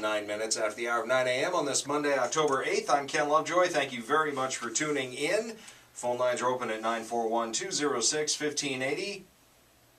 9 minutes after the hour of 9 a.m. on this Monday, October 8th. I'm Ken Lovejoy. Thank you very much for tuning in. Phone lines are open at 941-206-1580.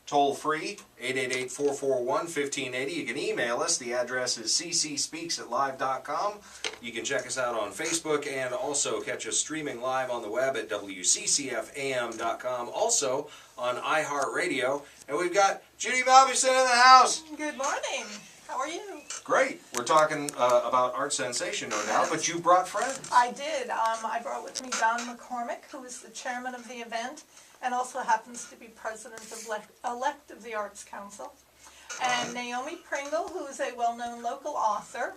Toll free, 888-441-1580. You can email us. The address is ccspeaks@live.com. You can check us out on Facebook and also catch us streaming live on the web at wccfam.com. Also on iHeartRadio. And we've got Judy Malbison in the house. Good morning. How are you? Great. We're talking about Art Sensation, no doubt, but you brought friends. I did. I brought with me Don McCormick, who is the chairman of the event and also happens to be president-elect of the Arts Council. And Naomi Pringle, who is a well-known local author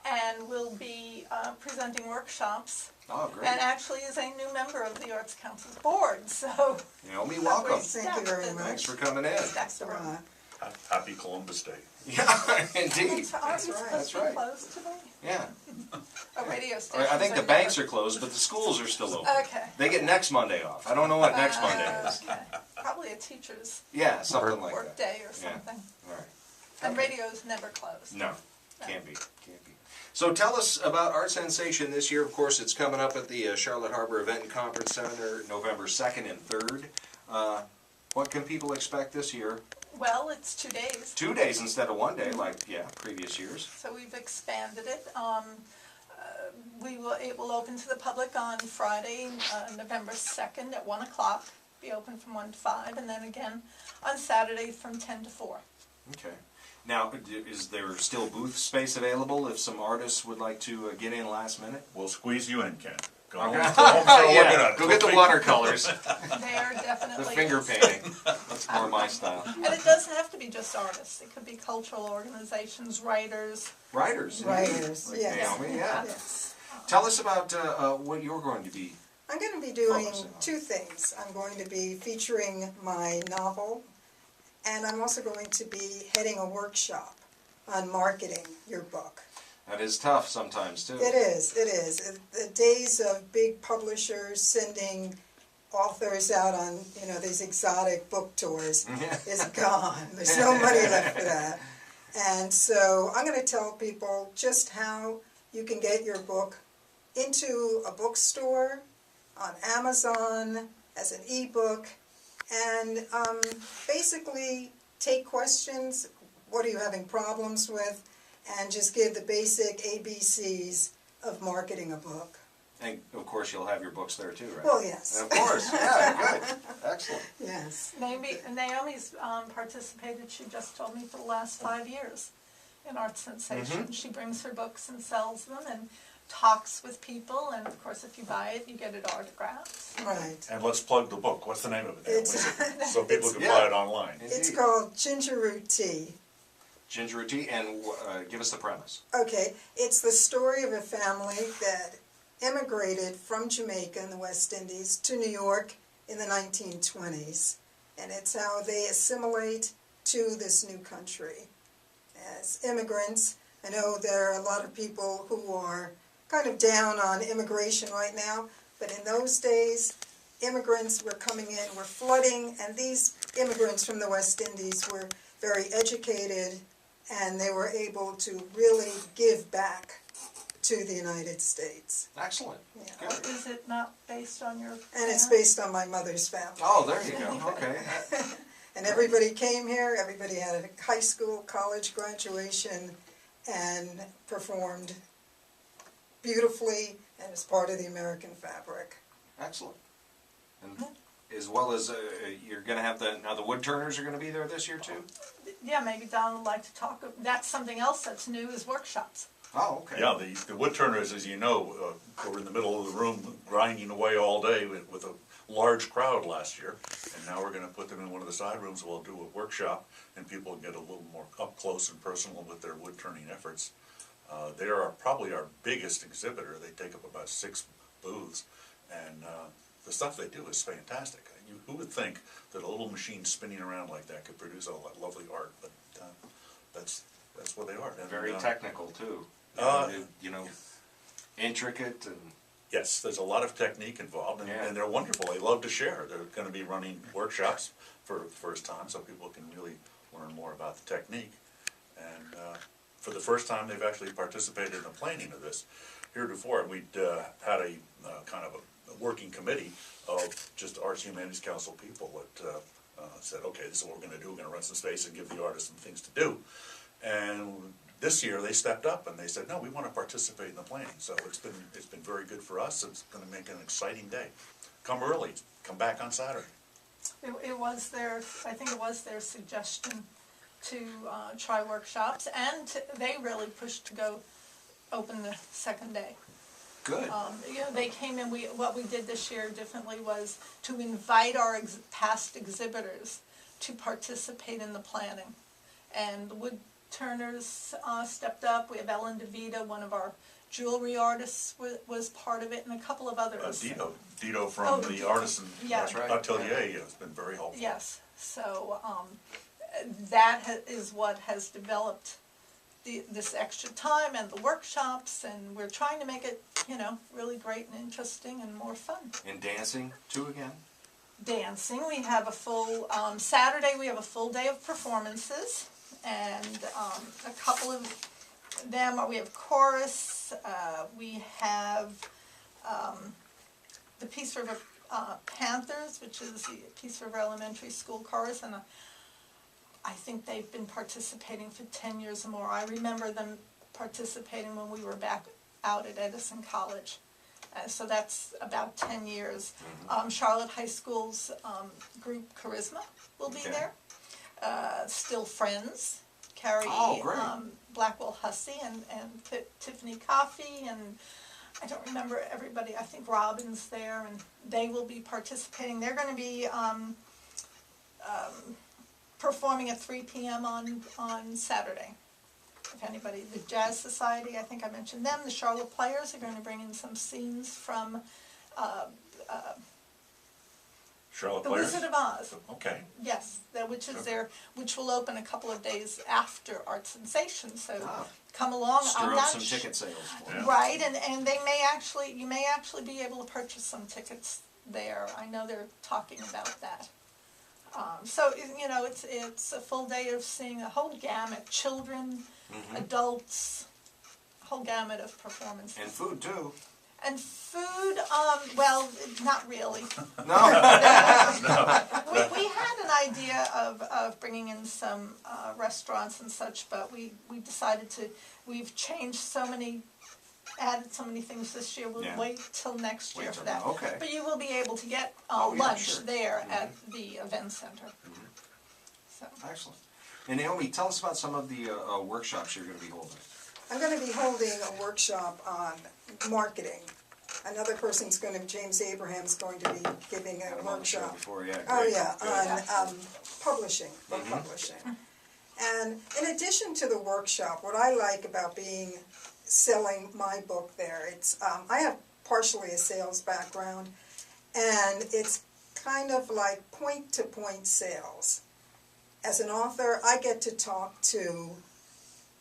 and will be presenting workshops. Oh, great. And actually is a new member of the Arts Council's board. So, Naomi, welcome. Thank you very much. Thanks for coming in. Happy Columbus Day. Yeah, indeed. That's right. That's right. Closed today? Yeah. A radio station. I think the banks are closed, but the schools are still open. Okay. They get next Monday off. I don't know what next Monday is. Okay. Probably a teacher's Yeah, something like work that. day or something. All right. And radio's never closed. No, can't be. So tell us about Art Sensation this year. Of course, it's coming up at the Charlotte Harbor Event and Conference Center November 2nd and 3rd. What can people expect this year? Well, it's 2 days. 2 days instead of 1 day, like, previous years. So we've expanded it. It will open to the public on Friday, November 2nd at 1 o'clock. Be open from 1 to 5, and then again on Saturday from 10 to 4. Okay. Now, is there still booth space available if some artists would like to get in last minute? We'll squeeze you in, Ken. Go Okay. home, start looking at it. Go get the watercolors. They are definitely The finger painting. That's more my style. And it doesn't have to be just artists. It could be cultural organizations, writers. Writers. Writers, Like yes. Naomi, yeah. Yes. Tell us about what you're going to be. I'm going to be doing Focusing on. 2 things. I'm going to be featuring my novel, and I'm also going to be heading a workshop on marketing your book. That is tough sometimes, too. It is. The days of big publishers sending authors out on, these exotic book tours is gone. There's no money left for that. And so I'm going to tell people just how you can get your book into a bookstore, on Amazon, as an ebook, and basically take questions. What are you having problems with? And just give the basic ABCs of marketing a book. And, of course, you'll have your books there, too, right? Well, yes. Of course. Yeah, good. Excellent. Yes. Naomi's participated, she just told me, for the last 5 years in Art Sensation. Mm-hmm. She brings her books and sells them and talks with people, and of course if you buy it, you get it autographed. Right. And let's plug the book. What's the name of it? It's- So people can Yeah. buy it online. It's Indeed. called Ginger Root Tea. Ginger root tea, and give us the premise. Okay, it's the story of a family that immigrated from Jamaica in the West Indies to New York in the 1920s. And it's how they assimilate to this new country. As immigrants, I know there are a lot of people who are kind of down on immigration right now, but in those days, immigrants were coming in, were flooding, and these immigrants from the West Indies were very educated, and they were able to really give back to the United States. Excellent. Yeah. Good. Is it not based on your And it's parents? based on my mother's family. Oh, there you go. Okay. And everybody came here, everybody had a high school, college graduation, and performed beautifully and as part of the American fabric. Excellent. And as well as you're going to have the wood turners are going to be there this year, too? Yeah, maybe Don would like to talk. That's something else that's new is workshops. Oh, okay. Yeah, the wood turners, as you know, were in the middle of the room grinding away all day with a large crowd last year. And now we're going to put them in one of the side rooms. We'll do a workshop, and people get a little more up close and personal with their wood turning efforts. They are probably our biggest exhibitor. They take up about 6 booths, and the stuff they do is fantastic. Who would think that a little machine spinning around like that could produce all that lovely art? But that's what they are. And, Very technical, too. Intricate and... Yes, there's a lot of technique involved, and they're wonderful. They love to share. They're going to be running workshops for the first time, so people can really learn more about the technique. And for the first time, they've actually participated in the planning of this. Heretofore, we'd had a kind of a working committee of just Arts and Humanities Council people that said, okay, this is what we're gonna do, we're gonna rent some space and give the artists some things to do. And this year, they stepped up and they said, no, we wanna participate in the planning. So it's been very good for us, it's gonna make an exciting day. Come early, come back on Saturday. It was their, I think it was their suggestion to try workshops, and they really pushed to go open the second day. Good. You know, they came in, what we did this year differently was to invite our past exhibitors to participate in the planning. And the wood turners stepped up. We have Ellen DeVita, one of our jewelry artists, was part of it, and a couple of others. Dito from the Artisan Yeah. That's right. Atelier has been very helpful. Yes, so that is what has developed this extra time and the workshops, and we're trying to make it, you know, really great and interesting and more fun. And dancing too again? Dancing, we have a full, Saturday we have a full day of performances, and a couple of them, we have chorus, we have the Peace River Panthers, which is the Peace River Elementary School chorus, and I think they've been participating for 10 years or more. I remember them participating when we were back out at Edison College. So that's about 10 years. Charlotte High School's group Charisma will be Okay. there. Still Friends, Carrie Great. Blackwell Hussey and Tiffany Coffey, and I don't remember everybody. I think Robin's there, and they will be participating. They're going to be performing at 3 p.m. on Saturday. If anybody, the Jazz Society, I think I mentioned them. The Charlotte Players are going to bring in some scenes from Charlotte The Players? Wizard of Oz. Okay. Yes, which is Okay. which will open a couple of days after Art Sensation. So Ah. come along. Stir I'm up not some su- ticket sales. for Yeah. it. Right, and they may actually, you may actually be able to purchase some tickets there. I know they're talking about that. So, you know, it's a full day of seeing a whole gamut, children, adults, a whole gamut of performances. And food too. And food, well, not really. No. We had an idea of bringing in some restaurants and such, but we decided we've changed added so many things this year, we'll Yeah. wait till next year Wait for till that. then, okay. But you will be able to get Oh, yeah, lunch sure. there at the event center. So, Excellent. And Naomi, tell us about some of the workshops you're going to be holding. I'm going to be holding a workshop on marketing. Another person's going to, James Abraham's going to be giving Had a them on the show workshop. before, yeah. Oh, great, yeah, good. on publishing, book publishing. And in addition to the workshop, what I like about selling my book there, it's, I have partially a sales background, and it's kind of like point-to-point sales. As an author, I get to talk to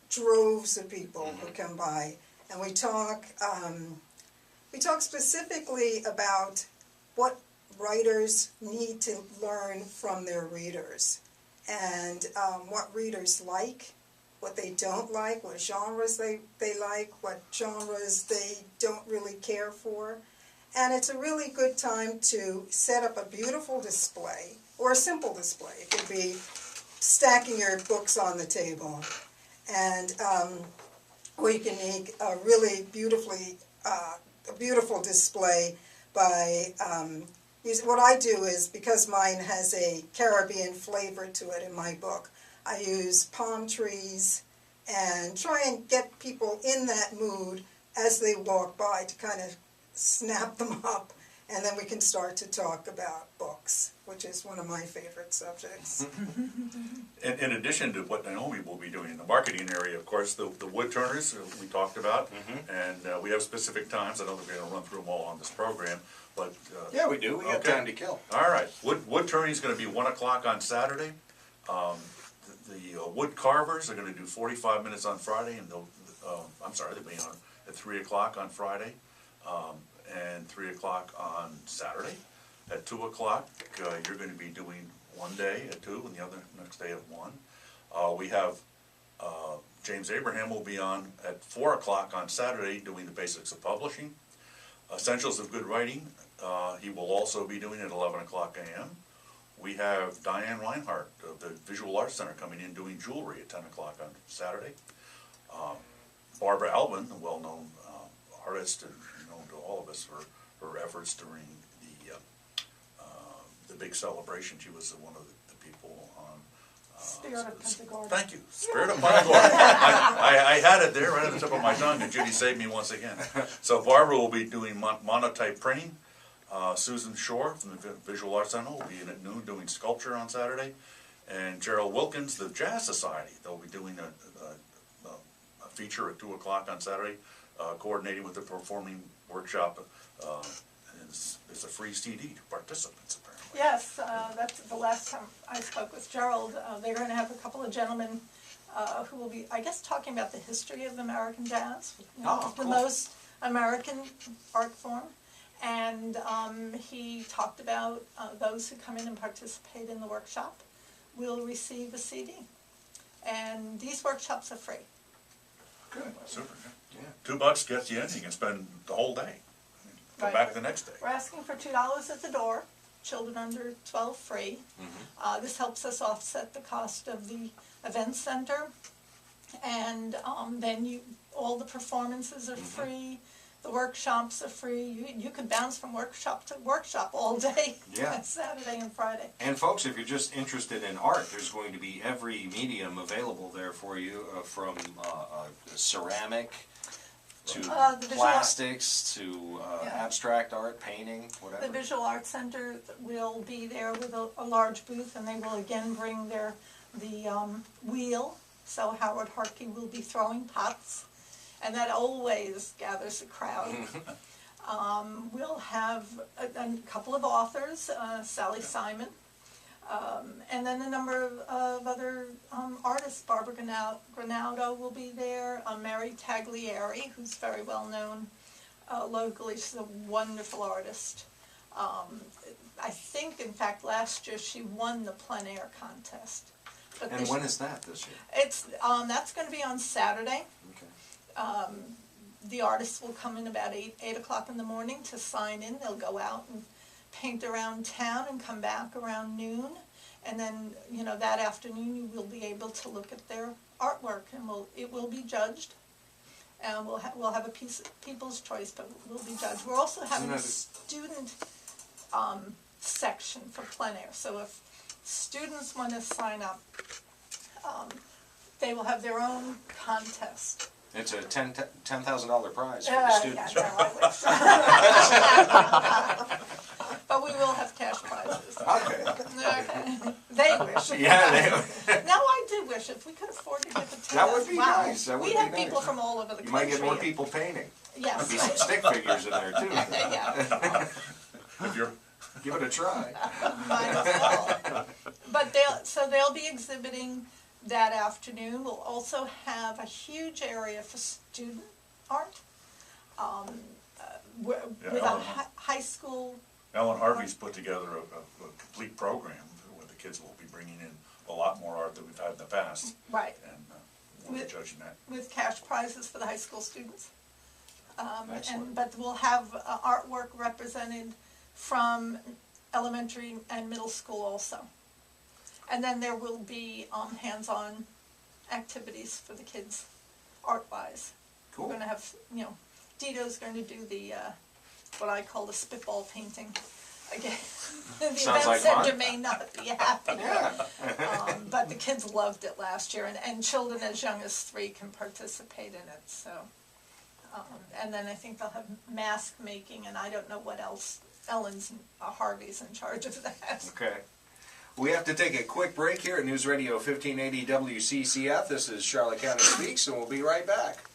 droves of people who come by, and we talk specifically about what writers need to learn from their readers, and what readers like, what they don't like, what genres they like, what genres they don't really care for. And it's a really good time to set up a beautiful display, or a simple display. It could be stacking your books on the table, and or you can make a really a beautiful display by what I do is, because mine has a Caribbean flavor to it in my book, I use palm trees and try and get people in that mood as they walk by to kind of snap them up, and then we can start to talk about books, which is one of my favorite subjects. In addition to what Naomi will be doing in the marketing area, of course, the wood turners we talked about, and we have specific times. I don't think we're going to run through them all on this program, but Yeah, we do. We got okay. time to kill. All right, wood turning is going to be 1 o'clock on Saturday. The wood carvers are going to do 45 minutes on Friday, and they'll be on at 3 o'clock on Friday, and 3 o'clock on Saturday. At 2 o'clock, you're going to be doing one day at 2 and the other next day at 1. We have James Abraham will be on at 4 o'clock on Saturday doing the basics of publishing. Essentials of Good Writing, he will also be doing at 11 o'clock a.m. We have Diane Reinhardt of the Visual Arts Center coming in doing jewelry at 10 o'clock on Saturday. Barbara Alvin, a well-known artist and known to all of us for her efforts during the big celebration. She was one of the people on Spirit of Punta Gorda. Thank you. Spirit of Punta Gorda. I had it there right at the tip of my tongue, and Judy saved me once again. So Barbara will be doing monotype printing. Susan Shore from the Visual Arts Center will be in at noon doing sculpture on Saturday. And Gerald Wilkins, the Jazz Society, they'll be doing a feature at 2 o'clock on Saturday, coordinating with the performing workshop. There's a free CD to participants, apparently. Yes, that's the last time I spoke with Gerald. They're going to have a couple of gentlemen who will be, I guess, talking about the history of American jazz, the most American art form. And he talked about those who come in and participate in the workshop will receive a CD. And these workshops are free. Good, super. Yeah. $2 gets you in, you can spend the whole day. Come Right. back the next day. We're asking for $2 at the door, children under 12 free. This helps us offset the cost of the event center. And then all the performances are free, the workshops are free. You could bounce from workshop to workshop all day, Yeah. Saturday and Friday. And folks, if you're just interested in art, there's going to be every medium available there for you, from ceramic to The visual- plastics to Yeah. abstract art, painting, The whatever. Visual Arts Center will be there with a large booth, and they will again bring the wheel. So Howard Harkey will be throwing pots, and that always gathers a crowd. We'll have a couple of authors, Sally Simon, and then a number of other artists. Barbara Granado will be there, Mary Taglieri, who's very well known locally. She's a wonderful artist. I think, in fact, last year she won the plein air contest. But And when is that this year? it's that's going to be on Saturday. Okay. The artists will come in about 8 o'clock in the morning to sign in. They'll go out and paint around town and come back around noon. And then, that afternoon you will be able to look at their artwork, and it will be judged. And we'll have a people's choice, but we'll be judged. We're also having a student section for plein air. So if students want to sign up, they will have their own contest. It's a $10,000 prize for the students. Yeah, no, I wish. But we will have cash prizes. Okay. Okay. They wish. Yeah, No, I do wish, if we could afford to give it to That us. would be wow. nice. That would We'd be have nice. people from all over the you country. might get more people painting. Yes. There'll be some stick figures in there too. Yeah, If you're, Give it a try. might as well. But they'll be exhibiting that afternoon. We'll also have a huge area for student art. With a Ellen. high school. Ellen Harvey's put together a complete program where the kids will be bringing in a lot more art than we've had in the past. Right. And we'll be judging that. With cash prizes for the high school students. Excellent. But we'll have artwork represented from elementary and middle school also. And then there will be hands-on activities for the kids, art-wise. Cool. We're going to have, Dito's going to do the, what I call the spitball painting. Again, the Sounds event like center fun. may not be happy. Yeah. But the kids loved it last year, and children as young as 3 can participate in it. So, and then I think they'll have mask making, and I don't know what else. Harvey's in charge of that. Okay. We have to take a quick break here at News Radio 1580 WCCF. This is Charlotte County Speaks, and we'll be right back.